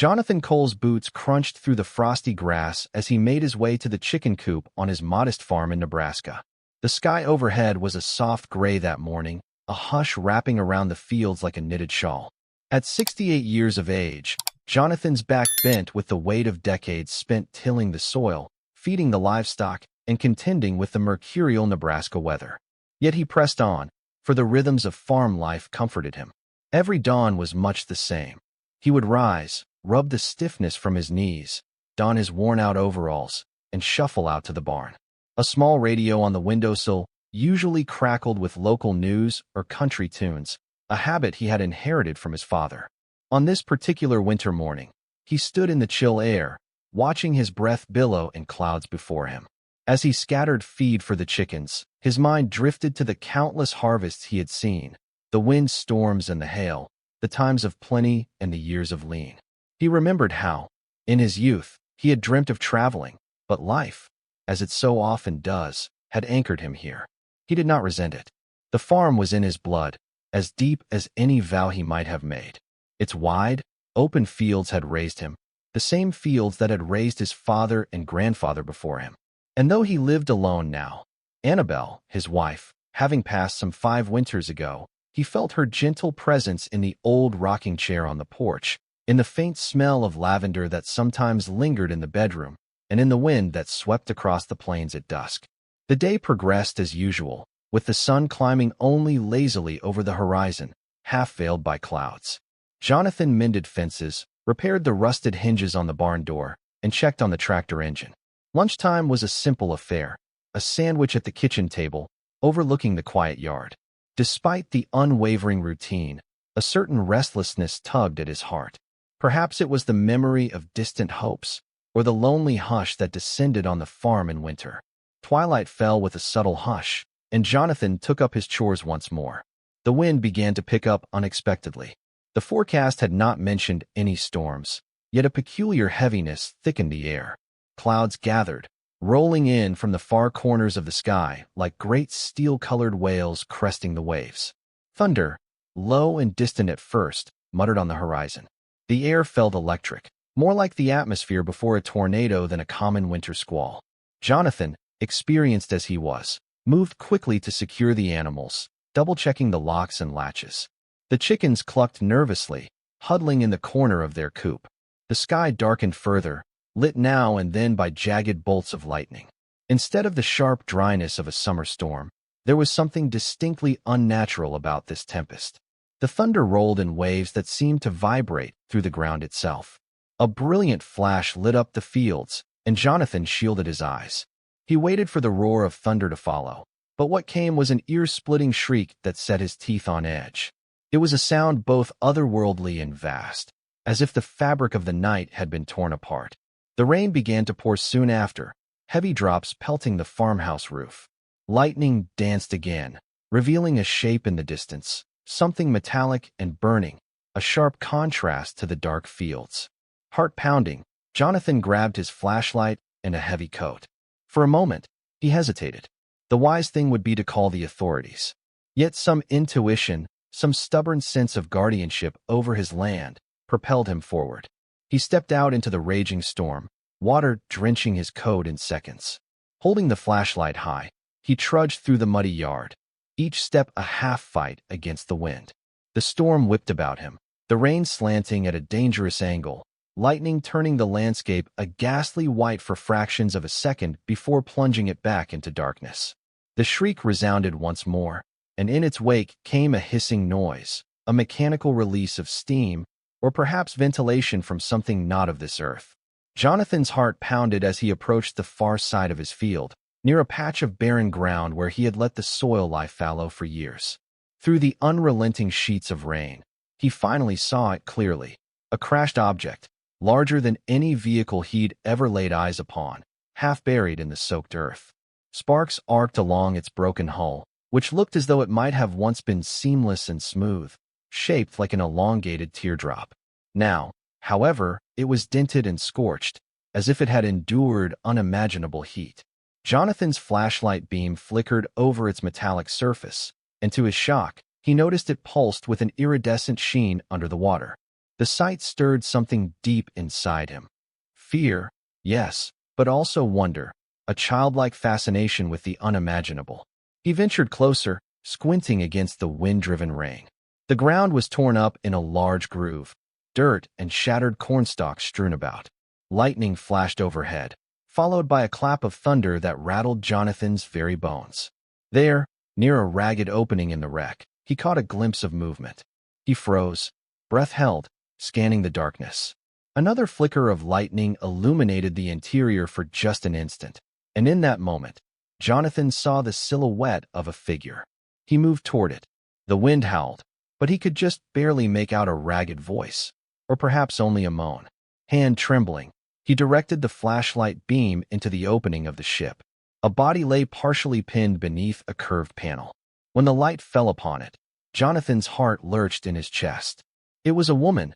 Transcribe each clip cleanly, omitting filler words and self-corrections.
Jonathan Cole's boots crunched through the frosty grass as he made his way to the chicken coop on his modest farm in Nebraska. The sky overhead was a soft gray that morning, a hush wrapping around the fields like a knitted shawl. At 68 years of age, Jonathan's back bent with the weight of decades spent tilling the soil, feeding the livestock, and contending with the mercurial Nebraska weather. Yet he pressed on, for the rhythms of farm life comforted him. Every dawn was much the same. He would rise, rub the stiffness from his knees, don his worn-out overalls, and shuffle out to the barn. A small radio on the windowsill usually crackled with local news or country tunes, a habit he had inherited from his father. On this particular winter morning, he stood in the chill air, watching his breath billow in clouds before him. As he scattered feed for the chickens, his mind drifted to the countless harvests he had seen, the wind storms and the hail, the times of plenty and the years of lean. He remembered how, in his youth, he had dreamt of traveling, but life, as it so often does, had anchored him here. He did not resent it. The farm was in his blood, as deep as any vow he might have made. Its wide, open fields had raised him, the same fields that had raised his father and grandfather before him. And though he lived alone now, Annabelle, his wife, having passed some 5 winters ago, he felt her gentle presence in the old rocking chair on the porch, in the faint smell of lavender that sometimes lingered in the bedroom, and in the wind that swept across the plains at dusk. The day progressed as usual, with the sun climbing only lazily over the horizon, half veiled by clouds. Jonathan mended fences, repaired the rusted hinges on the barn door, and checked on the tractor engine. Lunchtime was a simple affair, a sandwich at the kitchen table, overlooking the quiet yard. Despite the unwavering routine, a certain restlessness tugged at his heart. Perhaps it was the memory of distant hopes, or the lonely hush that descended on the farm in winter. Twilight fell with a subtle hush, and Jonathan took up his chores once more. The wind began to pick up unexpectedly. The forecast had not mentioned any storms, yet a peculiar heaviness thickened the air. Clouds gathered, rolling in from the far corners of the sky like great steel-colored whales cresting the waves. Thunder, low and distant at first, muttered on the horizon. The air felt electric, more like the atmosphere before a tornado than a common winter squall. Jonathan, experienced as he was, moved quickly to secure the animals, double-checking the locks and latches. The chickens clucked nervously, huddling in the corner of their coop. The sky darkened further, lit now and then by jagged bolts of lightning. Instead of the sharp dryness of a summer storm, there was something distinctly unnatural about this tempest. The thunder rolled in waves that seemed to vibrate through the ground itself. A brilliant flash lit up the fields, and Jonathan shielded his eyes. He waited for the roar of thunder to follow, but what came was an ear-splitting shriek that set his teeth on edge. It was a sound both otherworldly and vast, as if the fabric of the night had been torn apart. The rain began to pour soon after, heavy drops pelting the farmhouse roof. Lightning danced again, revealing a shape in the distance, something metallic and burning, a sharp contrast to the dark fields. Heart pounding, Jonathan grabbed his flashlight and a heavy coat. For a moment, he hesitated. The wise thing would be to call the authorities. Yet some intuition, some stubborn sense of guardianship over his land, propelled him forward. He stepped out into the raging storm, water drenching his coat in seconds. Holding the flashlight high, he trudged through the muddy yard, each step a half-fight against the wind. The storm whipped about him, the rain slanting at a dangerous angle, lightning turning the landscape a ghastly white for fractions of a second before plunging it back into darkness. The shriek resounded once more, and in its wake came a hissing noise, a mechanical release of steam, or perhaps ventilation from something not of this earth. Jonathan's heart pounded as he approached the far side of his field, near a patch of barren ground where he had let the soil lie fallow for years. Through the unrelenting sheets of rain, he finally saw it clearly, a crashed object, larger than any vehicle he'd ever laid eyes upon, half buried in the soaked earth. Sparks arced along its broken hull, which looked as though it might have once been seamless and smooth, shaped like an elongated teardrop. Now, however, it was dented and scorched, as if it had endured unimaginable heat. Jonathan's flashlight beam flickered over its metallic surface, and to his shock, he noticed it pulsed with an iridescent sheen under the water. The sight stirred something deep inside him. Fear, yes, but also wonder, a childlike fascination with the unimaginable. He ventured closer, squinting against the wind-driven rain. The ground was torn up in a large groove, dirt and shattered cornstalks strewn about. Lightning flashed overhead, followed by a clap of thunder that rattled Jonathan's very bones. There, near a ragged opening in the wreck, he caught a glimpse of movement. He froze, breath held, scanning the darkness. Another flicker of lightning illuminated the interior for just an instant, and in that moment, Jonathan saw the silhouette of a figure. He moved toward it. The wind howled, but he could just barely make out a ragged voice, or perhaps only a moan. Hand trembling, he directed the flashlight beam into the opening of the ship. A body lay partially pinned beneath a curved panel. When the light fell upon it, Jonathan's heart lurched in his chest. It was a woman,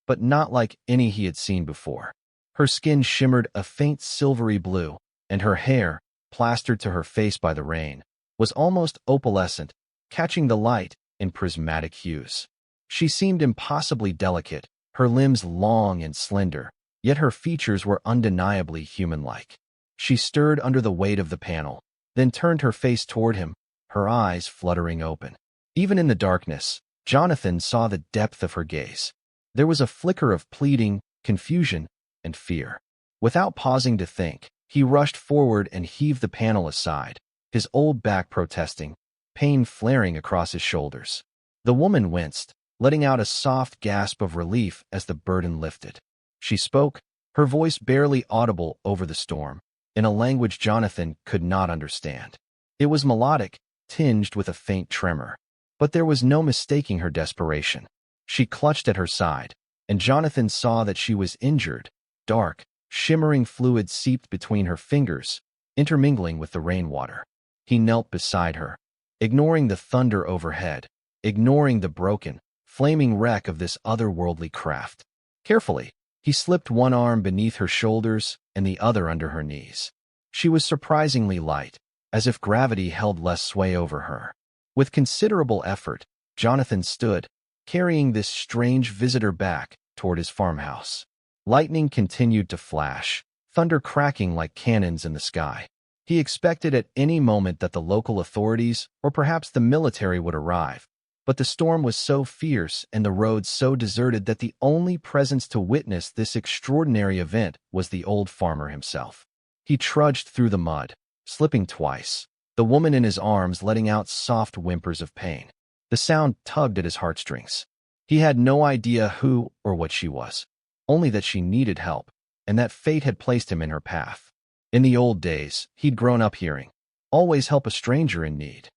but not like any he had seen before. Her skin shimmered a faint silvery blue, and her hair, plastered to her face by the rain, was almost opalescent, catching the light in prismatic hues. She seemed impossibly delicate, her limbs long and slender, yet her features were undeniably human-like. She stirred under the weight of the panel, then turned her face toward him, her eyes fluttering open. Even in the darkness, Jonathan saw the depth of her gaze. There was a flicker of pleading, confusion, and fear. Without pausing to think, he rushed forward and heaved the panel aside, his old back protesting, pain flaring across his shoulders. The woman winced, letting out a soft gasp of relief as the burden lifted. She spoke, her voice barely audible over the storm, in a language Jonathan could not understand. It was melodic, tinged with a faint tremor, but there was no mistaking her desperation. She clutched at her side, and Jonathan saw that she was injured. Dark, shimmering fluid seeped between her fingers, intermingling with the rainwater. He knelt beside her, ignoring the thunder overhead, ignoring the broken, flaming wreck of this otherworldly craft. Carefully, he slipped one arm beneath her shoulders and the other under her knees. She was surprisingly light, as if gravity held less sway over her. With considerable effort, Jonathan stood, carrying this strange visitor back toward his farmhouse. Lightning continued to flash, thunder cracking like cannons in the sky. He expected at any moment that the local authorities, or perhaps the military, would arrive, but the storm was so fierce and the roads so deserted that the only presence to witness this extraordinary event was the old farmer himself. He trudged through the mud, slipping twice, the woman in his arms letting out soft whimpers of pain. The sound tugged at his heartstrings. He had no idea who or what she was, only that she needed help, and that fate had placed him in her path. In the old days, he'd grown up hearing, "Always help a stranger in need."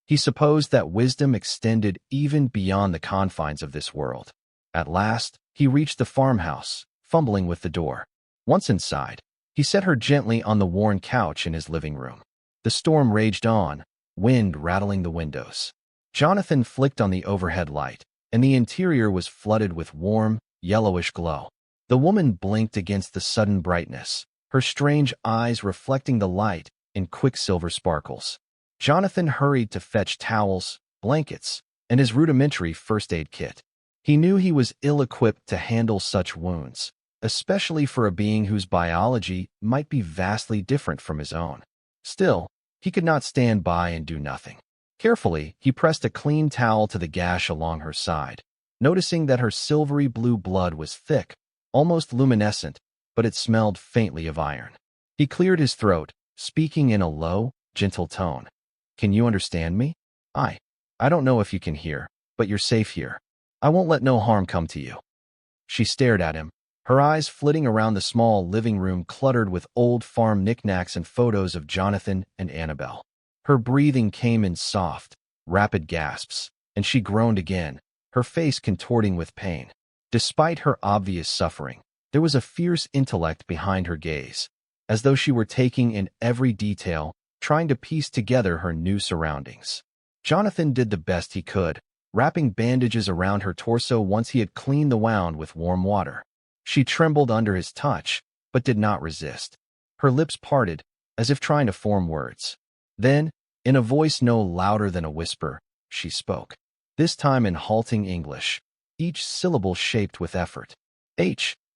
He supposed that wisdom extended even beyond the confines of this world. At last, he reached the farmhouse, fumbling with the door. Once inside, he set her gently on the worn couch in his living room. The storm raged on, wind rattling the windows. Jonathan flicked on the overhead light, and the interior was flooded with warm, yellowish glow. The woman blinked against the sudden brightness, her strange eyes reflecting the light in quicksilver sparkles. Jonathan hurried to fetch towels, blankets, and his rudimentary first aid kit. He knew he was ill-equipped to handle such wounds, especially for a being whose biology might be vastly different from his own. Still, he could not stand by and do nothing. Carefully, he pressed a clean towel to the gash along her side, noticing that her silvery blue blood was thick, almost luminescent, but it smelled faintly of iron. He cleared his throat, speaking in a low, gentle tone. "Can you understand me? I don't know if you can hear, but you're safe here. I won't let no harm come to you." She stared at him, her eyes flitting around the small living room cluttered with old farm knickknacks and photos of Jonathan and Annabelle. Her breathing came in soft, rapid gasps, and she groaned again, her face contorting with pain. Despite her obvious suffering, there was a fierce intellect behind her gaze, as though she were taking in every detail, trying to piece together her new surroundings. Jonathan did the best he could, wrapping bandages around her torso once he had cleaned the wound with warm water. She trembled under his touch, but did not resist. Her lips parted, as if trying to form words. Then, in a voice no louder than a whisper, she spoke, this time in halting English. each syllable shaped with effort.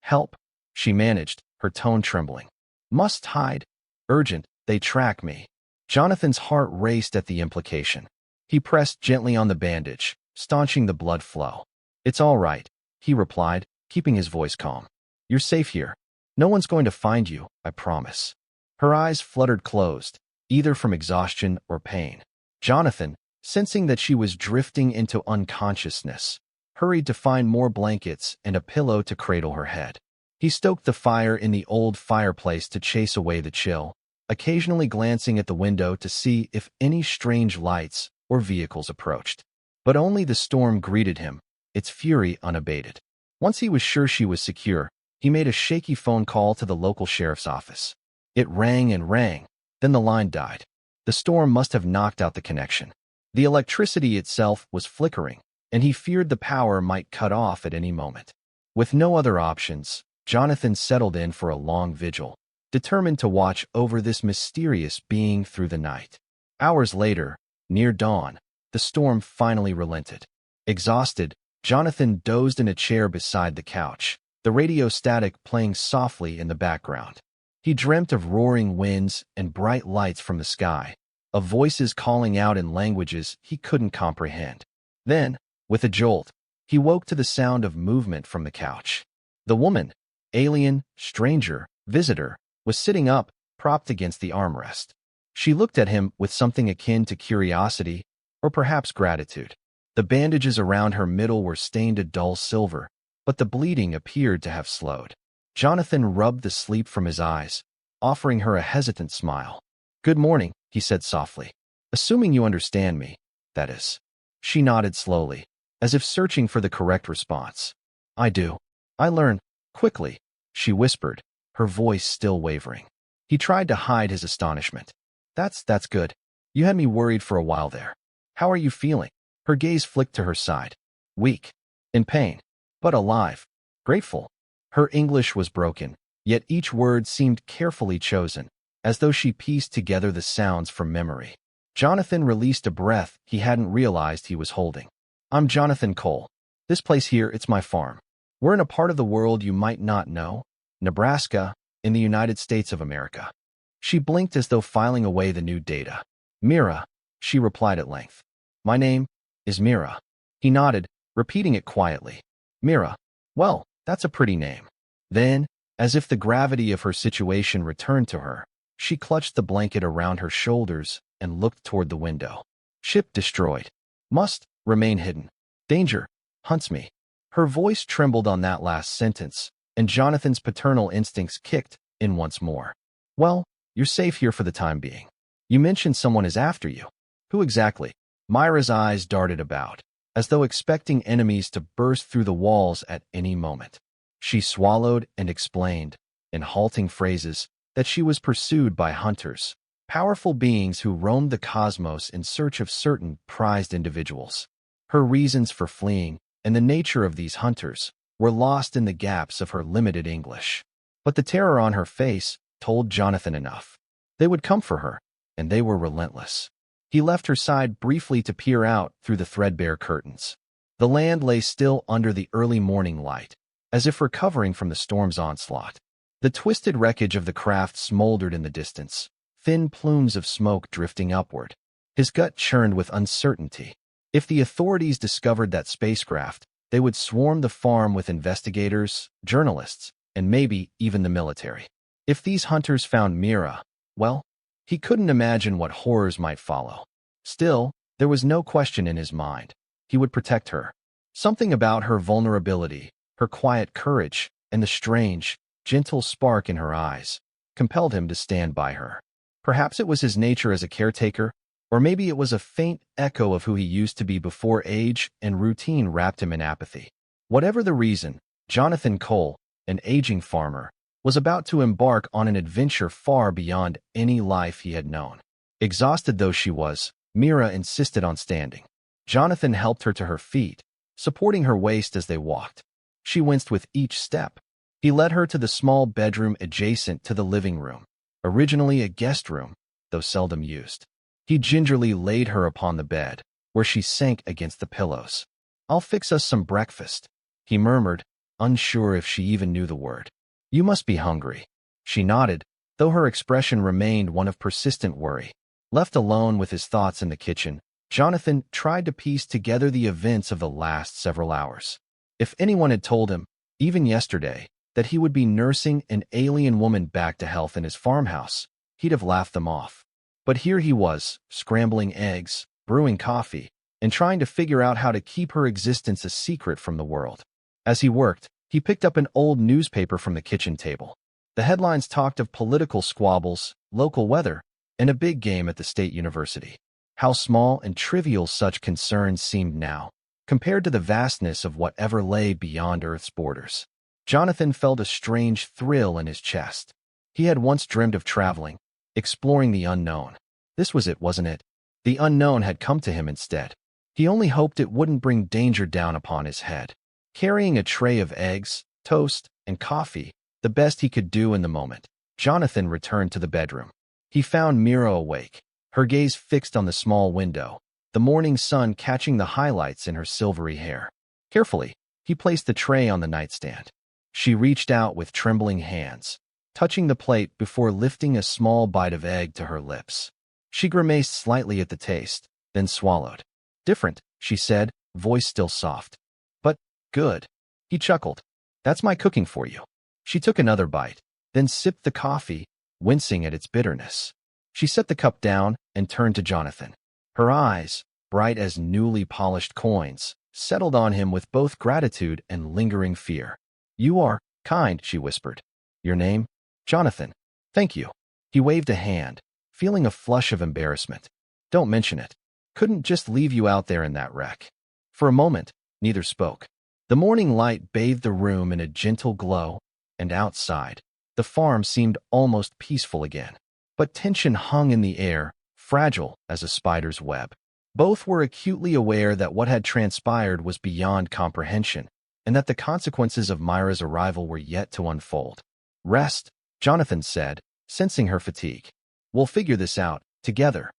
Help, she managed, her tone trembling. Must hide. Urgent, they track me. Jonathan's heart raced at the implication. He pressed gently on the bandage, staunching the blood flow. It's all right, he replied, keeping his voice calm. You're safe here. No one's going to find you, I promise. Her eyes fluttered closed, either from exhaustion or pain. Jonathan, sensing that she was drifting into unconsciousness, hurried to find more blankets and a pillow to cradle her head. He stoked the fire in the old fireplace to chase away the chill, occasionally glancing at the window to see if any strange lights or vehicles approached. But only the storm greeted him, its fury unabated. Once he was sure she was secure, he made a shaky phone call to the local sheriff's office. It rang and rang, then the line died. The storm must have knocked out the connection. The electricity itself was flickering, and he feared the power might cut off at any moment. With no other options, Jonathan settled in for a long vigil, determined to watch over this mysterious being through the night. Hours later, near dawn, the storm finally relented. Exhausted, Jonathan dozed in a chair beside the couch, the radio static playing softly in the background. He dreamt of roaring winds and bright lights from the sky, of voices calling out in languages he couldn't comprehend. Then, with a jolt, he woke to the sound of movement from the couch. The woman, alien, stranger, visitor, was sitting up, propped against the armrest. She looked at him with something akin to curiosity, or perhaps gratitude. The bandages around her middle were stained a dull silver, but the bleeding appeared to have slowed. Jonathan rubbed the sleep from his eyes, offering her a hesitant smile. Good morning, he said softly. Assuming you understand me, that is. She nodded slowly, as if searching for the correct response. I do. I learn, quickly, she whispered, her voice still wavering. He tried to hide his astonishment. That's good. You had me worried for a while there. How are you feeling? Her gaze flicked to her side. Weak. In pain. But alive. Grateful. Her English was broken, yet each word seemed carefully chosen, as though she pieced together the sounds from memory. Jonathan released a breath he hadn't realized he was holding. I'm Jonathan Cole. This place here, it's my farm. We're in a part of the world you might not know, Nebraska, in the United States of America. She blinked as though filing away the new data. Mira, she replied at length. My name is Mira. He nodded, repeating it quietly. Mira. Well, that's a pretty name. Then, as if the gravity of her situation returned to her, she clutched the blanket around her shoulders and looked toward the window. Ship destroyed. Must remain hidden. Danger hunts me. Her voice trembled on that last sentence, and Jonathan's paternal instincts kicked in once more. Well, you're safe here for the time being. You mentioned someone is after you. Who exactly? Mira's eyes darted about, as though expecting enemies to burst through the walls at any moment. She swallowed and explained, in halting phrases, that she was pursued by hunters, powerful beings who roamed the cosmos in search of certain prized individuals. Her reasons for fleeing, and the nature of these hunters, were lost in the gaps of her limited English. But the terror on her face told Jonathan enough. They would come for her, and they were relentless. He left her side briefly to peer out through the threadbare curtains. The land lay still under the early morning light, as if recovering from the storm's onslaught. The twisted wreckage of the craft smoldered in the distance, thin plumes of smoke drifting upward. His gut churned with uncertainty. If the authorities discovered that spacecraft, they would swarm the farm with investigators, journalists, and maybe even the military. If these hunters found Mira, well, he couldn't imagine what horrors might follow. Still, there was no question in his mind. He would protect her. Something about her vulnerability, her quiet courage, and the strange, gentle spark in her eyes compelled him to stand by her. Perhaps it was his nature as a caretaker, or maybe it was a faint echo of who he used to be before age and routine wrapped him in apathy. Whatever the reason, Jonathan Cole, an aging farmer, was about to embark on an adventure far beyond any life he had known. Exhausted though she was, Mira insisted on standing. Jonathan helped her to her feet, supporting her waist as they walked. She winced with each step. He led her to the small bedroom adjacent to the living room, originally a guest room, though seldom used. He gingerly laid her upon the bed, where she sank against the pillows. I'll fix us some breakfast, he murmured, unsure if she even knew the word. You must be hungry. She nodded, though her expression remained one of persistent worry. Left alone with his thoughts in the kitchen, Jonathan tried to piece together the events of the last several hours. If anyone had told him, even yesterday, that he would be nursing an alien woman back to health in his farmhouse, he'd have laughed them off. But here he was, scrambling eggs, brewing coffee, and trying to figure out how to keep her existence a secret from the world. As he worked, he picked up an old newspaper from the kitchen table. The headlines talked of political squabbles, local weather, and a big game at the state university. How small and trivial such concerns seemed now, compared to the vastness of whatever lay beyond Earth's borders. Jonathan felt a strange thrill in his chest. He had once dreamed of traveling, exploring the unknown. This was it, wasn't it? The unknown had come to him instead. He only hoped it wouldn't bring danger down upon his head. Carrying a tray of eggs, toast, and coffee, the best he could do in the moment, Jonathan returned to the bedroom. He found Mira awake, her gaze fixed on the small window, the morning sun catching the highlights in her silvery hair. Carefully, he placed the tray on the nightstand. She reached out with trembling hands, touching the plate before lifting a small bite of egg to her lips. She grimaced slightly at the taste, then swallowed. Different, she said, voice still soft. But good. He chuckled. That's my cooking for you. She took another bite, then sipped the coffee, wincing at its bitterness. She set the cup down and turned to Jonathan. Her eyes, bright as newly polished coins, settled on him with both gratitude and lingering fear. You are kind, she whispered. Your name? Jonathan. Thank you. He waved a hand, feeling a flush of embarrassment. Don't mention it. Couldn't just leave you out there in that wreck. For a moment, neither spoke. The morning light bathed the room in a gentle glow, and outside, the farm seemed almost peaceful again. But tension hung in the air, fragile as a spider's web. Both were acutely aware that what had transpired was beyond comprehension, and that the consequences of Mira's arrival were yet to unfold. Rest, Jonathan said, sensing her fatigue. We'll figure this out, together.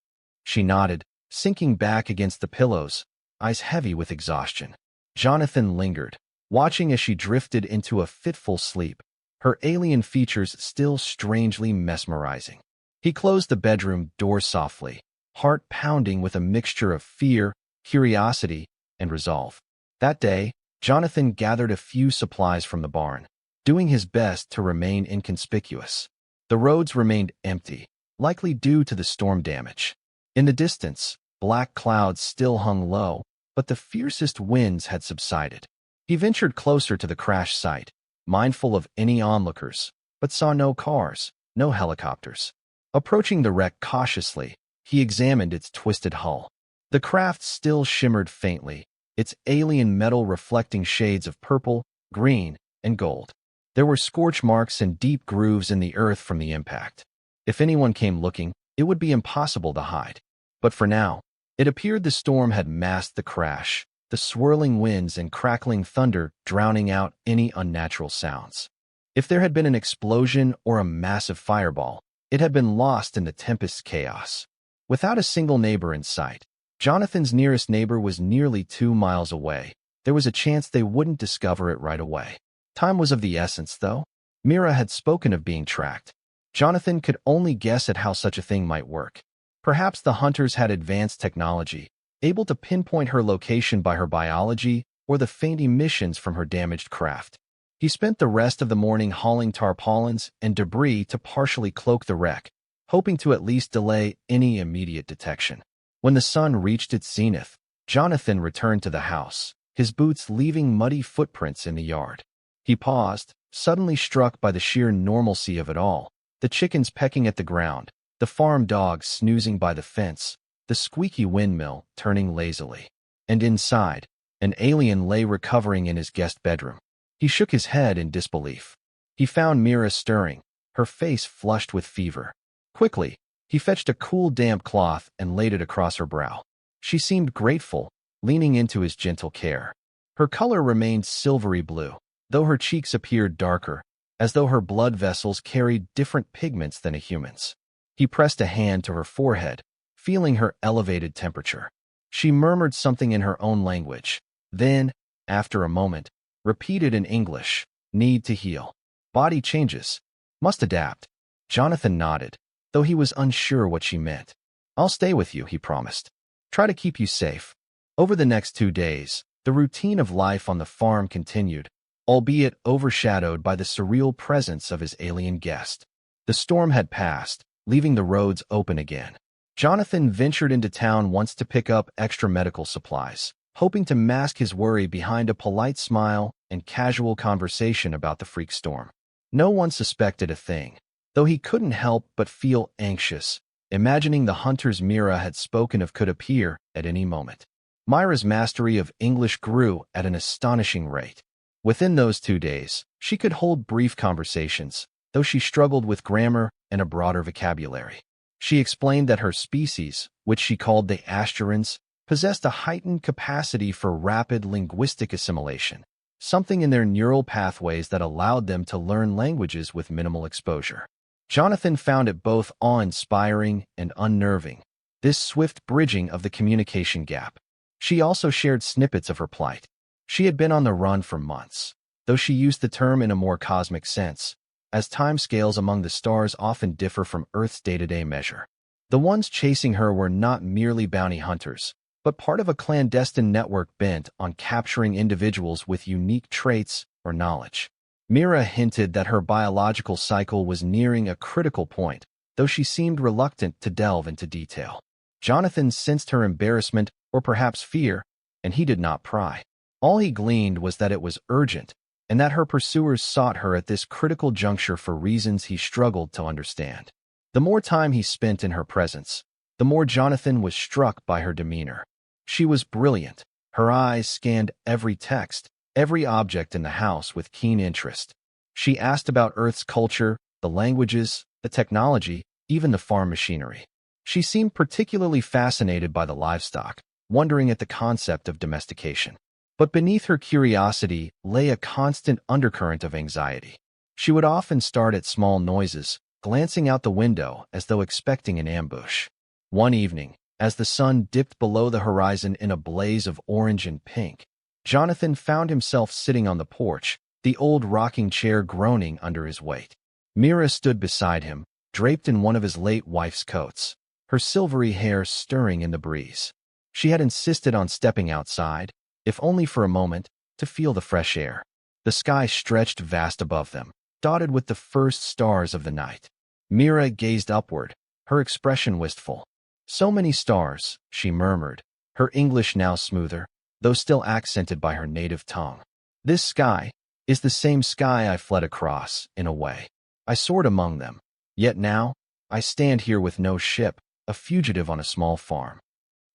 She nodded, sinking back against the pillows, eyes heavy with exhaustion. Jonathan lingered, watching as she drifted into a fitful sleep, her alien features still strangely mesmerizing. He closed the bedroom door softly, heart pounding with a mixture of fear, curiosity, and resolve. That day, Jonathan gathered a few supplies from the barn, doing his best to remain inconspicuous. The roads remained empty, likely due to the storm damage. In the distance, black clouds still hung low, but the fiercest winds had subsided. He ventured closer to the crash site, mindful of any onlookers, but saw no cars, no helicopters. Approaching the wreck cautiously, he examined its twisted hull. The craft still shimmered faintly, its alien metal reflecting shades of purple, green, and gold. There were scorch marks and deep grooves in the earth from the impact. If anyone came looking, it would be impossible to hide. But for now, it appeared the storm had masked the crash, the swirling winds and crackling thunder drowning out any unnatural sounds. If there had been an explosion or a massive fireball, it had been lost in the tempest's chaos. Without a single neighbor in sight, Jonathan's nearest neighbor was nearly 2 miles away. There was a chance they wouldn't discover it right away. Time was of the essence, though. Mira had spoken of being tracked. Jonathan could only guess at how such a thing might work. Perhaps the hunters had advanced technology, able to pinpoint her location by her biology or the faint emissions from her damaged craft. He spent the rest of the morning hauling tarpaulins and debris to partially cloak the wreck, hoping to at least delay any immediate detection. When the sun reached its zenith, Jonathan returned to the house, his boots leaving muddy footprints in the yard. He paused, suddenly struck by the sheer normalcy of it all. The chickens pecking at the ground, the farm dogs snoozing by the fence, the squeaky windmill turning lazily. And inside, an alien lay recovering in his guest bedroom. He shook his head in disbelief. He found Mira stirring, her face flushed with fever. Quickly, he fetched a cool damp cloth and laid it across her brow. She seemed grateful, leaning into his gentle care. Her color remained silvery blue, though her cheeks appeared darker, as though her blood vessels carried different pigments than a human's. He pressed a hand to her forehead, feeling her elevated temperature. She murmured something in her own language. Then, after a moment, Repeated in English. Need to heal. Body changes. Must adapt. Jonathan nodded, though he was unsure what she meant. I'll stay with you, he promised. Try to keep you safe. Over the next 2 days, the routine of life on the farm continued, albeit overshadowed by the surreal presence of his alien guest. The storm had passed, leaving the roads open again. Jonathan ventured into town once to pick up extra medical supplies, hoping to mask his worry behind a polite smile and casual conversation about the freak storm. No one suspected a thing, though he couldn't help but feel anxious, imagining the hunters Mira had spoken of could appear at any moment. Mira's mastery of English grew at an astonishing rate. Within those 2 days, she could hold brief conversations, though she struggled with grammar and a broader vocabulary. She explained that her species, which she called the Asturans, possessed a heightened capacity for rapid linguistic assimilation, something in their neural pathways that allowed them to learn languages with minimal exposure. Jonathan found it both awe-inspiring and unnerving, this swift bridging of the communication gap. She also shared snippets of her plight. She had been on the run for months, though she used the term in a more cosmic sense, as timescales among the stars often differ from Earth's day-to-day measure. The ones chasing her were not merely bounty hunters, but part of a clandestine network bent on capturing individuals with unique traits or knowledge. Mira hinted that her biological cycle was nearing a critical point, though she seemed reluctant to delve into detail. Jonathan sensed her embarrassment or perhaps fear, and he did not pry. All he gleaned was that it was urgent, and that her pursuers sought her at this critical juncture for reasons he struggled to understand. The more time he spent in her presence, the more Jonathan was struck by her demeanor. She was brilliant. Her eyes scanned every text, every object in the house with keen interest. She asked about Earth's culture, the languages, the technology, even the farm machinery. She seemed particularly fascinated by the livestock, wondering at the concept of domestication. But beneath her curiosity lay a constant undercurrent of anxiety. She would often start at small noises, glancing out the window as though expecting an ambush. One evening, as the sun dipped below the horizon in a blaze of orange and pink, Jonathan found himself sitting on the porch, the old rocking chair groaning under his weight. Mira stood beside him, draped in one of his late wife's coats, her silvery hair stirring in the breeze. She had insisted on stepping outside, if only for a moment, to feel the fresh air. The sky stretched vast above them, dotted with the first stars of the night. Mira gazed upward, her expression wistful. So many stars, she murmured, her English now smoother, though still accented by her native tongue. This sky is the same sky I fled across, in a way. I soared among them. Yet now, I stand here with no ship, a fugitive on a small farm.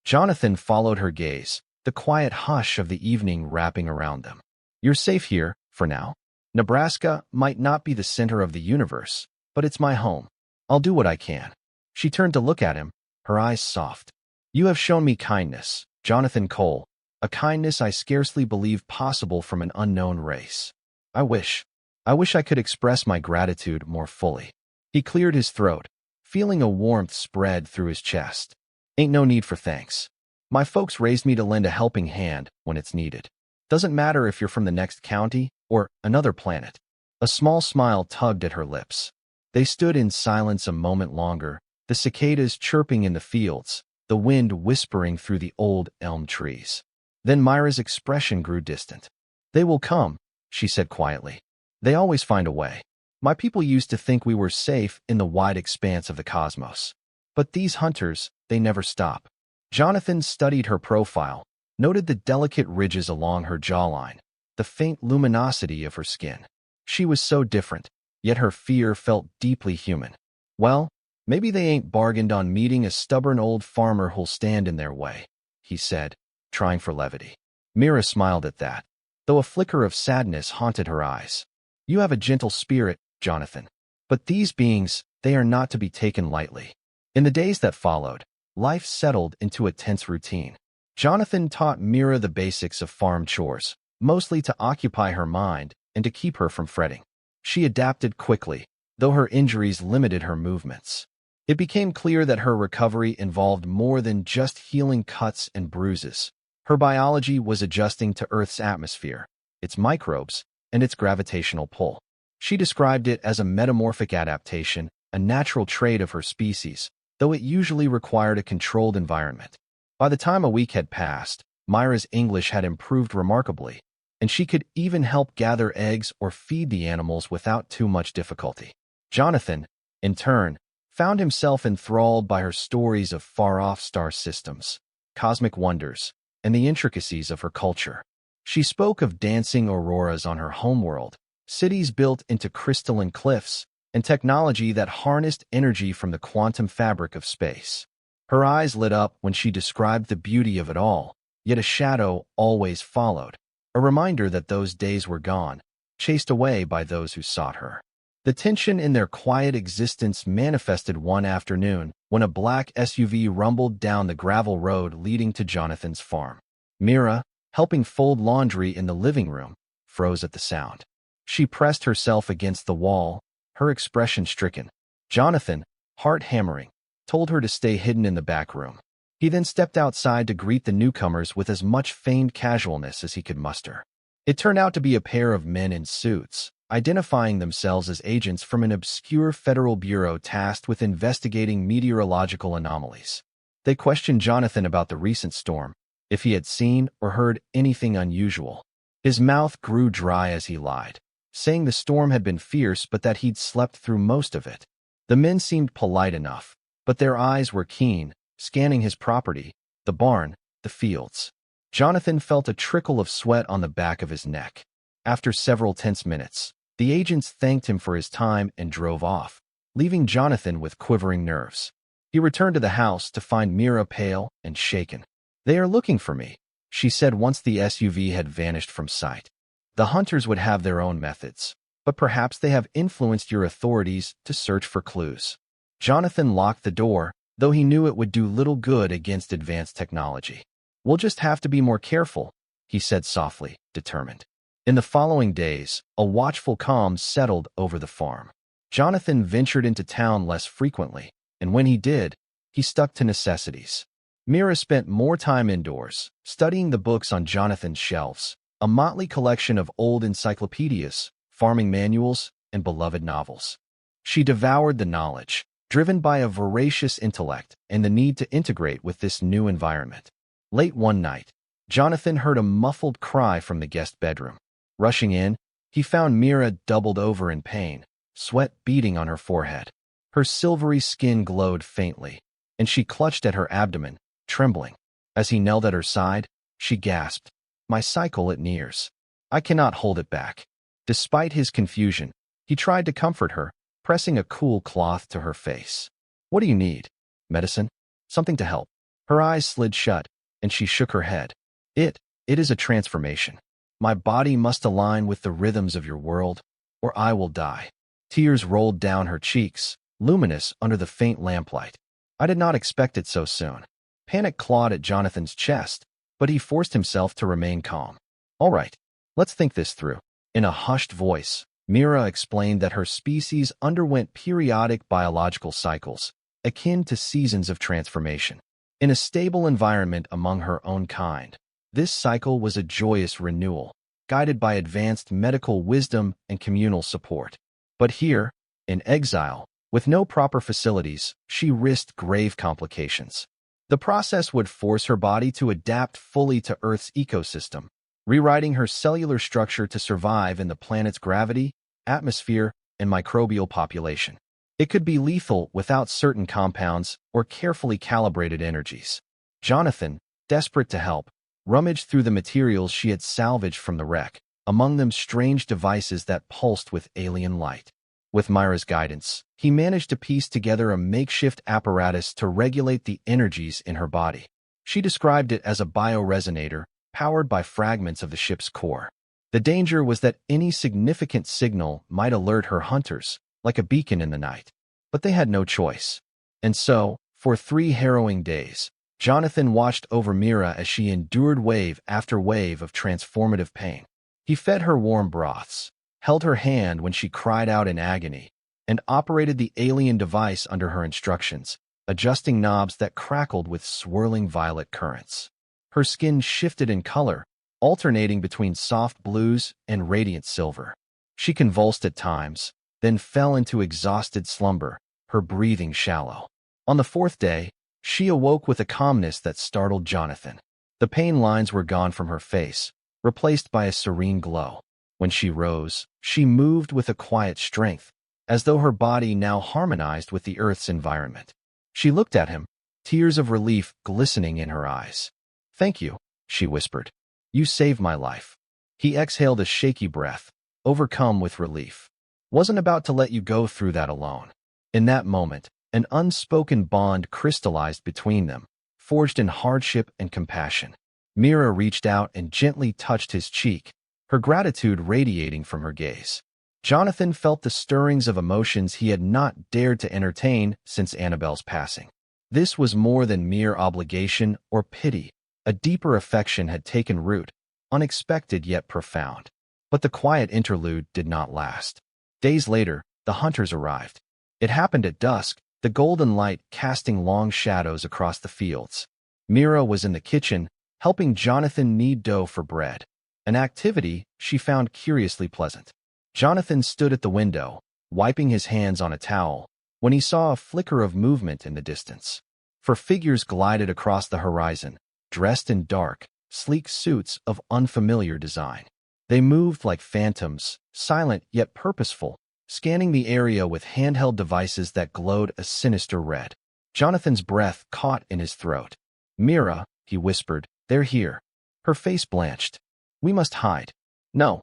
Jonathan followed her gaze, the quiet hush of the evening wrapping around them. You're safe here, for now. Nebraska might not be the center of the universe, but it's my home. I'll do what I can. She turned to look at him, her eyes soft. You have shown me kindness, Jonathan Cole, a kindness I scarcely believed possible from an unknown race. I wish I could express my gratitude more fully. He cleared his throat, feeling a warmth spread through his chest. Ain't no need for thanks. My folks raised me to lend a helping hand when it's needed. Doesn't matter if you're from the next county or another planet. A small smile tugged at her lips. They stood in silence a moment longer, the cicadas chirping in the fields, the wind whispering through the old elm trees. Then Mira's expression grew distant. They will come, she said quietly. They always find a way. My people used to think we were safe in the wide expanse of the cosmos. But these hunters, they never stop. Jonathan studied her profile, noted the delicate ridges along her jawline, the faint luminosity of her skin. She was so different, yet her fear felt deeply human. Well, maybe they ain't bargained on meeting a stubborn old farmer who'll stand in their way, he said, trying for levity. Mira smiled at that, though a flicker of sadness haunted her eyes. You have a gentle spirit, Jonathan. But these beings, they are not to be taken lightly. In the days that followed, life settled into a tense routine. Jonathan taught Mira the basics of farm chores, mostly to occupy her mind and to keep her from fretting. She adapted quickly, though her injuries limited her movements. It became clear that her recovery involved more than just healing cuts and bruises. Her biology was adjusting to Earth's atmosphere, its microbes, and its gravitational pull. She described it as a metamorphic adaptation, a natural trait of her species, though it usually required a controlled environment. By the time a week had passed, Mira's English had improved remarkably, and she could even help gather eggs or feed the animals without too much difficulty. Jonathan, in turn, found himself enthralled by her stories of far-off star systems, cosmic wonders, and the intricacies of her culture. She spoke of dancing auroras on her homeworld, cities built into crystalline cliffs, and technology that harnessed energy from the quantum fabric of space. Her eyes lit up when she described the beauty of it all, yet a shadow always followed, a reminder that those days were gone, chased away by those who sought her. The tension in their quiet existence manifested one afternoon when a black SUV rumbled down the gravel road leading to Jonathan's farm. Mira, helping fold laundry in the living room, froze at the sound. She pressed herself against the wall, her expression stricken. Jonathan, heart hammering, told her to stay hidden in the back room. He then stepped outside to greet the newcomers with as much feigned casualness as he could muster. It turned out to be a pair of men in suits, identifying themselves as agents from an obscure federal bureau tasked with investigating meteorological anomalies. They questioned Jonathan about the recent storm, if he had seen or heard anything unusual. His mouth grew dry as he lied, saying the storm had been fierce but that he'd slept through most of it. The men seemed polite enough, but their eyes were keen, scanning his property, the barn, the fields. Jonathan felt a trickle of sweat on the back of his neck. After several tense minutes, the agents thanked him for his time and drove off, leaving Jonathan with quivering nerves. He returned to the house to find Mira pale and shaken. "They are looking for me," she said once the SUV had vanished from sight. "The hunters would have their own methods, but perhaps they have influenced your authorities to search for clues." Jonathan locked the door, though he knew it would do little good against advanced technology. "We'll just have to be more careful," he said softly, determined. In the following days, a watchful calm settled over the farm. Jonathan ventured into town less frequently, and when he did, he stuck to necessities. Mira spent more time indoors, studying the books on Jonathan's shelves, a motley collection of old encyclopedias, farming manuals, and beloved novels. She devoured the knowledge, driven by a voracious intellect and the need to integrate with this new environment. Late one night, Jonathan heard a muffled cry from the guest bedroom. Rushing in, he found Mira doubled over in pain, sweat beading on her forehead. Her silvery skin glowed faintly, and she clutched at her abdomen, trembling. As he knelt at her side, she gasped, "My cycle, it nears. I cannot hold it back." Despite his confusion, he tried to comfort her, pressing a cool cloth to her face. "What do you need? Medicine? Something to help?" Her eyes slid shut, and she shook her head. It is a transformation. My body must align with the rhythms of your world, or I will die." Tears rolled down her cheeks, luminous under the faint lamplight. "I did not expect it so soon." Panic clawed at Jonathan's chest, but he forced himself to remain calm. "All right, let's think this through." In a hushed voice, Mira explained that her species underwent periodic biological cycles, akin to seasons of transformation. In a stable environment among her own kind, this cycle was a joyous renewal, guided by advanced medical wisdom and communal support. But here, in exile, with no proper facilities, she risked grave complications. The process would force her body to adapt fully to Earth's ecosystem, rewriting her cellular structure to survive in the planet's gravity, atmosphere, and microbial population. It could be lethal without certain compounds or carefully calibrated energies. Jonathan, desperate to help, rummaged through the materials she had salvaged from the wreck, among them strange devices that pulsed with alien light. With Mira's guidance, he managed to piece together a makeshift apparatus to regulate the energies in her body. She described it as a bioresonator, powered by fragments of the ship's core. The danger was that any significant signal might alert her hunters, like a beacon in the night. But they had no choice. And so, for 3 harrowing days, Jonathan watched over Mira as she endured wave after wave of transformative pain. He fed her warm broths, held her hand when she cried out in agony, and operated the alien device under her instructions, adjusting knobs that crackled with swirling violet currents. Her skin shifted in color, alternating between soft blues and radiant silver. She convulsed at times, then fell into exhausted slumber, her breathing shallow. On the fourth day, she awoke with a calmness that startled Jonathan. The pain lines were gone from her face, replaced by a serene glow. When she rose, she moved with a quiet strength, as though her body now harmonized with the Earth's environment. She looked at him, tears of relief glistening in her eyes. "Thank you," she whispered. "You saved my life." He exhaled a shaky breath, overcome with relief. "Wasn't about to let you go through that alone." In that moment, an unspoken bond crystallized between them, forged in hardship and compassion. Mira reached out and gently touched his cheek, her gratitude radiating from her gaze. Jonathan felt the stirrings of emotions he had not dared to entertain since Annabelle's passing. This was more than mere obligation or pity. A deeper affection had taken root, unexpected yet profound. But the quiet interlude did not last. Days later, the hunters arrived. It happened at dusk, the golden light casting long shadows across the fields. Mira was in the kitchen, helping Jonathan knead dough for bread, an activity she found curiously pleasant. Jonathan stood at the window, wiping his hands on a towel, when he saw a flicker of movement in the distance. For figures glided across the horizon, dressed in dark, sleek suits of unfamiliar design. They moved like phantoms, silent yet purposeful, scanning the area with handheld devices that glowed a sinister red. Jonathan's breath caught in his throat. "Mira," he whispered, "they're here." Her face blanched. "We must hide." No,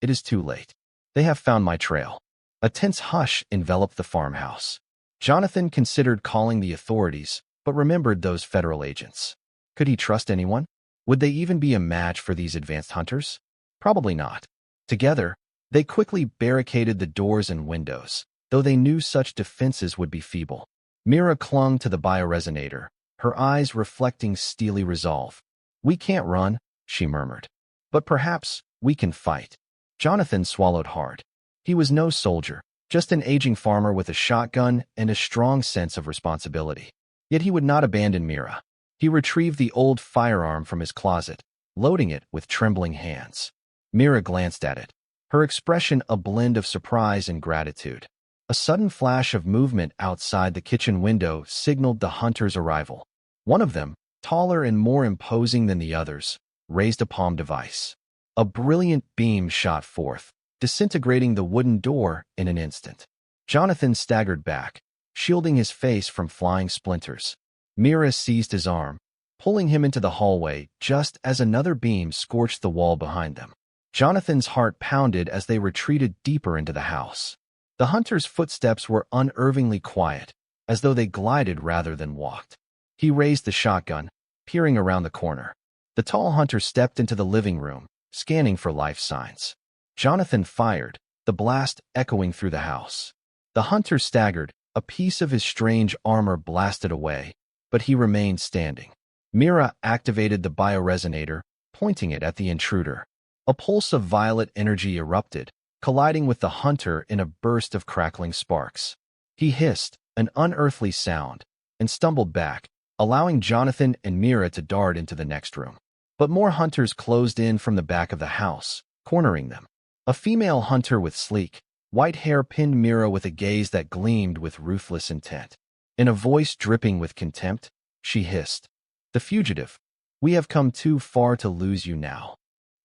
it is too late. They have found my trail." A tense hush enveloped the farmhouse. Jonathan considered calling the authorities, but remembered those federal agents. Could he trust anyone? Would they even be a match for these advanced hunters? Probably not. Together, they quickly barricaded the doors and windows, though they knew such defenses would be feeble. Mira clung to the bioresonator, her eyes reflecting steely resolve. "We can't run," she murmured. "But perhaps we can fight." Jonathan swallowed hard. He was no soldier, just an aging farmer with a shotgun and a strong sense of responsibility. Yet he would not abandon Mira. He retrieved the old firearm from his closet, loading it with trembling hands. Mira glanced at it, her expression a blend of surprise and gratitude. A sudden flash of movement outside the kitchen window signaled the hunter's arrival. One of them, taller and more imposing than the others, raised a palm device. A brilliant beam shot forth, disintegrating the wooden door in an instant. Jonathan staggered back, shielding his face from flying splinters. Mira seized his arm, pulling him into the hallway just as another beam scorched the wall behind them. Jonathan's heart pounded as they retreated deeper into the house. The hunter's footsteps were unnervingly quiet, as though they glided rather than walked. He raised the shotgun, peering around the corner. The tall hunter stepped into the living room, scanning for life signs. Jonathan fired, the blast echoing through the house. The hunter staggered, a piece of his strange armor blasted away, but he remained standing. Mira activated the bioresonator, pointing it at the intruder. A pulse of violet energy erupted, colliding with the hunter in a burst of crackling sparks. He hissed, an unearthly sound, and stumbled back, allowing Jonathan and Mira to dart into the next room. But more hunters closed in from the back of the house, cornering them. A female hunter with sleek, white hair pinned Mira with a gaze that gleamed with ruthless intent. In a voice dripping with contempt, she hissed, "The fugitive. We have come too far to lose you now."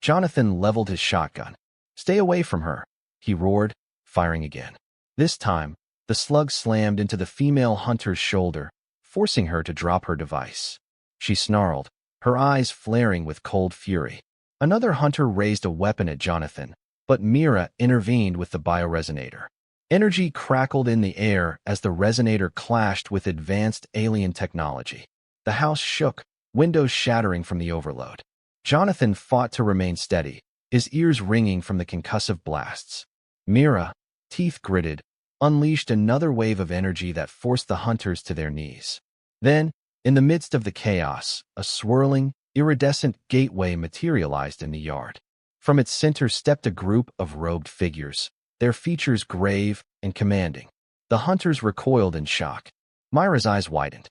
Jonathan leveled his shotgun. "Stay away from her," he roared, firing again. This time, the slug slammed into the female hunter's shoulder, forcing her to drop her device. She snarled, her eyes flaring with cold fury. Another hunter raised a weapon at Jonathan, but Mira intervened with the bioresonator. Energy crackled in the air as the resonator clashed with advanced alien technology. The house shook, windows shattering from the overload. Jonathan fought to remain steady, his ears ringing from the concussive blasts. Mira, teeth gritted, unleashed another wave of energy that forced the hunters to their knees. Then, in the midst of the chaos, a swirling, iridescent gateway materialized in the yard. From its center stepped a group of robed figures, their features grave and commanding. The hunters recoiled in shock. Mira's eyes widened.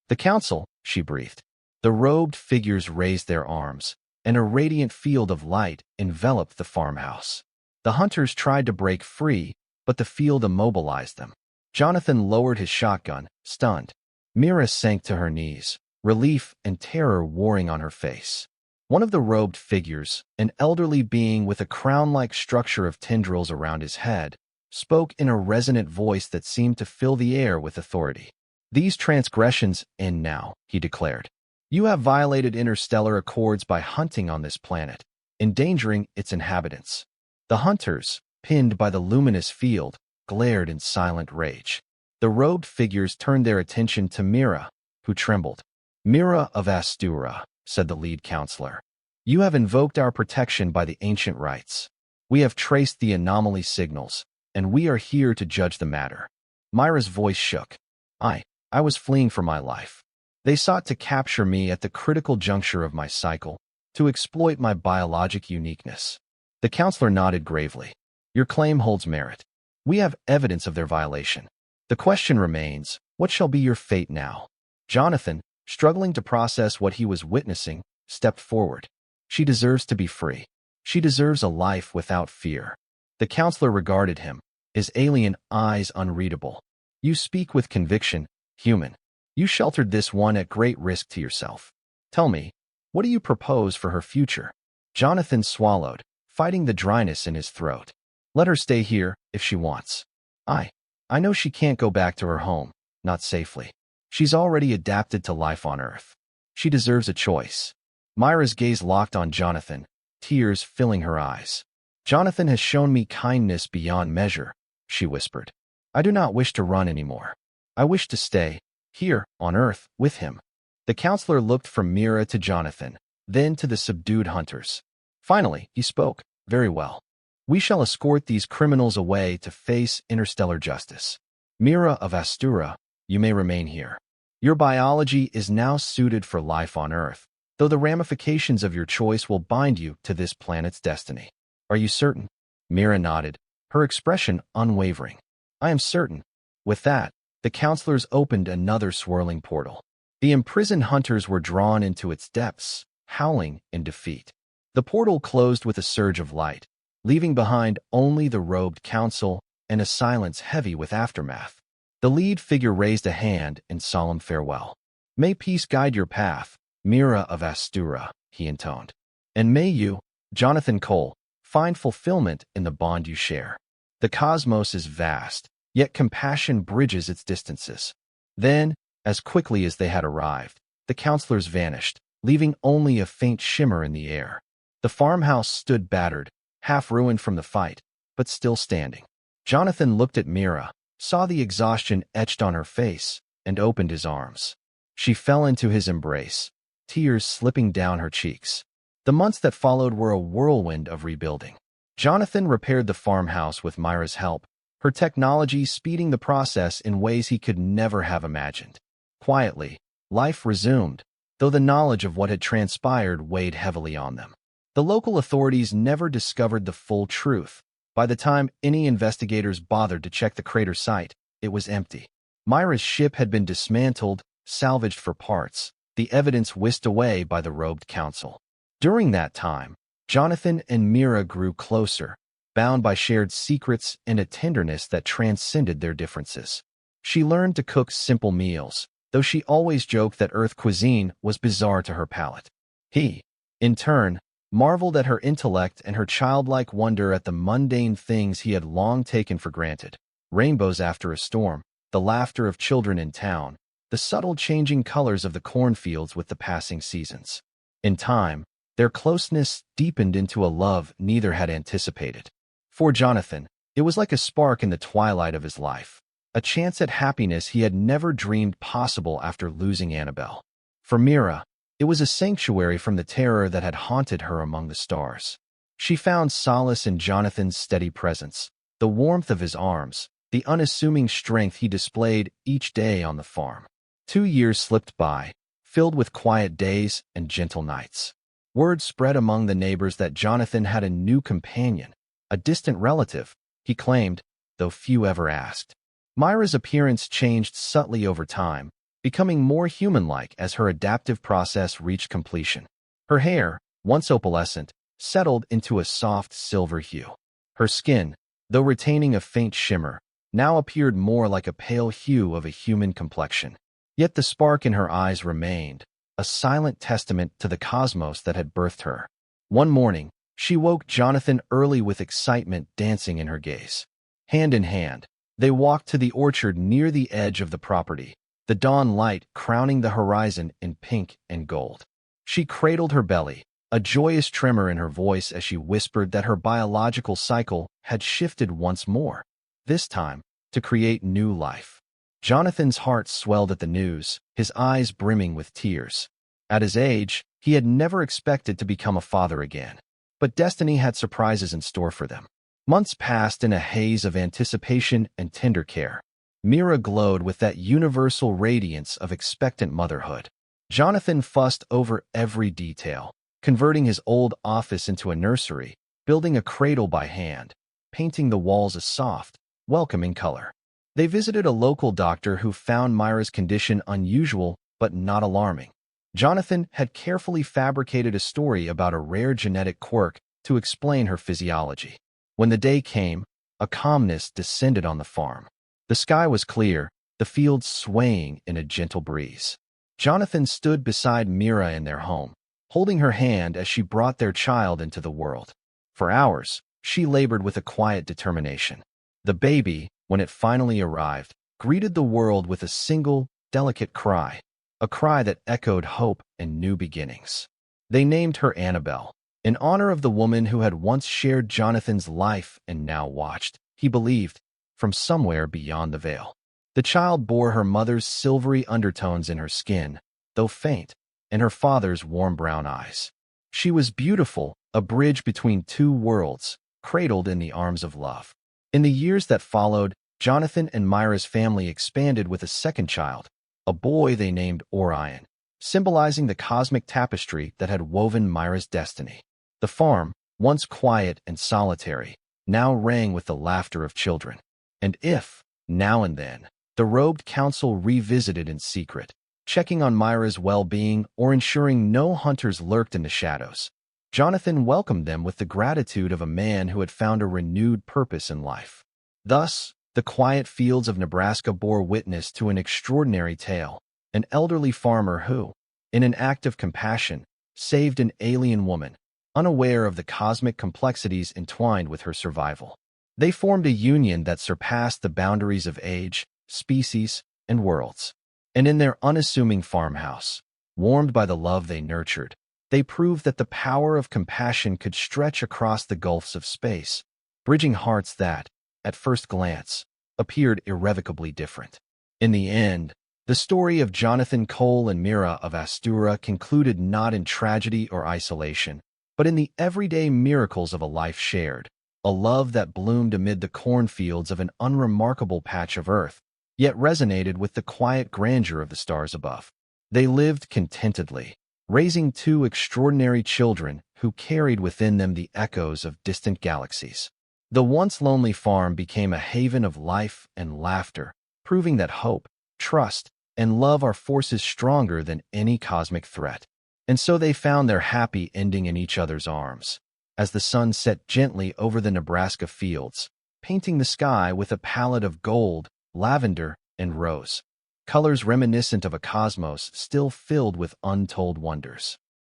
"The council," she breathed. The robed figures raised their arms, and a radiant field of light enveloped the farmhouse. The hunters tried to break free, but the field immobilized them. Jonathan lowered his shotgun, stunned. Mira sank to her knees, relief and terror warring on her face. One of the robed figures, an elderly being with a crown-like structure of tendrils around his head, spoke in a resonant voice that seemed to fill the air with authority. "These transgressions end now," he declared. "You have violated interstellar accords by hunting on this planet, endangering its inhabitants." The hunters, pinned by the luminous field, glared in silent rage. The robed figures turned their attention to Mira, who trembled. "Mira of Astura," said the lead counselor. "You have invoked our protection by the ancient rites. We have traced the anomaly signals, and we are here to judge the matter." Mira's voice shook. I was fleeing for my life. They sought to capture me at the critical juncture of my cycle, to exploit my biologic uniqueness." The counselor nodded gravely. "Your claim holds merit. We have evidence of their violation. The question remains, what shall be your fate now?" Jonathan, struggling to process what he was witnessing, stepped forward. "She deserves to be free. She deserves a life without fear." The counselor regarded him, his alien eyes unreadable. "You speak with conviction, human. You sheltered this one at great risk to yourself. Tell me, what do you propose for her future?" Jonathan swallowed, fighting the dryness in his throat. "Let her stay here, if she wants. I know she can't go back to her home, not safely. She's already adapted to life on Earth. She deserves a choice." Mira's gaze locked on Jonathan, tears filling her eyes. "Jonathan has shown me kindness beyond measure," she whispered. "I do not wish to run anymore. I wish to stay, here, on Earth, with him." The counselor looked from Mira to Jonathan, then to the subdued hunters. Finally, he spoke. "Very well. We shall escort these criminals away to face interstellar justice. Mira of Astura, you may remain here. Your biology is now suited for life on Earth, though the ramifications of your choice will bind you to this planet's destiny." "Are you certain?" Mira nodded, her expression unwavering. "I am certain." With that, the counselors opened another swirling portal. The imprisoned hunters were drawn into its depths, howling in defeat. The portal closed with a surge of light, leaving behind only the robed council and a silence heavy with aftermath. The lead figure raised a hand in solemn farewell. "May peace guide your path, Mira of Astura," he intoned. "And may you, Jonathan Cole, find fulfillment in the bond you share. The cosmos is vast, yet compassion bridges its distances." Then, as quickly as they had arrived, the counselors vanished, leaving only a faint shimmer in the air. The farmhouse stood battered, half ruined from the fight, but still standing. Jonathan looked at Mira, saw the exhaustion etched on her face, and opened his arms. She fell into his embrace, tears slipping down her cheeks. The months that followed were a whirlwind of rebuilding. Jonathan repaired the farmhouse with Mira's help, her technology speeding the process in ways he could never have imagined. Quietly, life resumed, though the knowledge of what had transpired weighed heavily on them. The local authorities never discovered the full truth. By the time any investigators bothered to check the crater site, it was empty. Mira's ship had been dismantled, salvaged for parts, the evidence whisked away by the robed council. During that time, Jonathan and Mira grew closer, bound by shared secrets and a tenderness that transcended their differences. She learned to cook simple meals, though she always joked that Earth cuisine was bizarre to her palate. He, in turn, marveled at her intellect and her childlike wonder at the mundane things he had long taken for granted. Rainbows after a storm, the laughter of children in town, the subtle changing colors of the cornfields with the passing seasons. In time, their closeness deepened into a love neither had anticipated. For Jonathan, it was like a spark in the twilight of his life, a chance at happiness he had never dreamed possible after losing Annabelle. For Mira, it was a sanctuary from the terror that had haunted her among the stars. She found solace in Jonathan's steady presence, the warmth of his arms, the unassuming strength he displayed each day on the farm. 2 years slipped by, filled with quiet days and gentle nights. Word spread among the neighbors that Jonathan had a new companion, a distant relative, he claimed, though few ever asked. Mira's appearance changed subtly over time, becoming more human-like as her adaptive process reached completion. Her hair, once opalescent, settled into a soft silver hue. Her skin, though retaining a faint shimmer, now appeared more like a pale hue of a human complexion. Yet the spark in her eyes remained, a silent testament to the cosmos that had birthed her. One morning, she woke Jonathan early with excitement dancing in her gaze. Hand in hand, they walked to the orchard near the edge of the property, the dawn light crowning the horizon in pink and gold. She cradled her belly, a joyous tremor in her voice as she whispered that her biological cycle had shifted once more, this time to create new life. Jonathan's heart swelled at the news, his eyes brimming with tears. At his age, he had never expected to become a father again, but destiny had surprises in store for them. Months passed in a haze of anticipation and tender care. Mira glowed with that universal radiance of expectant motherhood. Jonathan fussed over every detail, converting his old office into a nursery, building a cradle by hand, painting the walls a soft, welcoming color. They visited a local doctor who found Mira's condition unusual but not alarming. Jonathan had carefully fabricated a story about a rare genetic quirk to explain her physiology. When the day came, a calmness descended on the farm. The sky was clear, the fields swaying in a gentle breeze. Jonathan stood beside Mira in their home, holding her hand as she brought their child into the world. For hours, she labored with a quiet determination. The baby, when it finally arrived, greeted the world with a single, delicate cry, a cry that echoed hope and new beginnings. They named her Annabelle, in honor of the woman who had once shared Jonathan's life and now watched, he believed, from somewhere beyond the veil. The child bore her mother's silvery undertones in her skin, though faint, and her father's warm brown eyes. She was beautiful, a bridge between two worlds, cradled in the arms of love. In the years that followed, Jonathan and Mira's family expanded with a second child, a boy they named Orion, symbolizing the cosmic tapestry that had woven Mira's destiny. The farm, once quiet and solitary, now rang with the laughter of children. And if, now and then, the robed council revisited in secret, checking on Mira's well-being or ensuring no hunters lurked in the shadows, Jonathan welcomed them with the gratitude of a man who had found a renewed purpose in life. Thus, the quiet fields of Nebraska bore witness to an extraordinary tale, an elderly farmer who, in an act of compassion, saved an alien woman, unaware of the cosmic complexities entwined with her survival. They formed a union that surpassed the boundaries of age, species, and worlds. And in their unassuming farmhouse, warmed by the love they nurtured, they proved that the power of compassion could stretch across the gulfs of space, bridging hearts that, at first glance, appeared irrevocably different. In the end, the story of Jonathan Cole and Mira of Astura concluded not in tragedy or isolation, but in the everyday miracles of a life shared, a love that bloomed amid the cornfields of an unremarkable patch of earth, yet resonated with the quiet grandeur of the stars above. They lived contentedly, raising two extraordinary children who carried within them the echoes of distant galaxies. The once lonely farm became a haven of life and laughter, proving that hope, trust, and love are forces stronger than any cosmic threat. And so they found their happy ending in each other's arms, as the sun set gently over the Nebraska fields, painting the sky with a palette of gold, lavender, and rose, colors reminiscent of a cosmos still filled with untold wonders.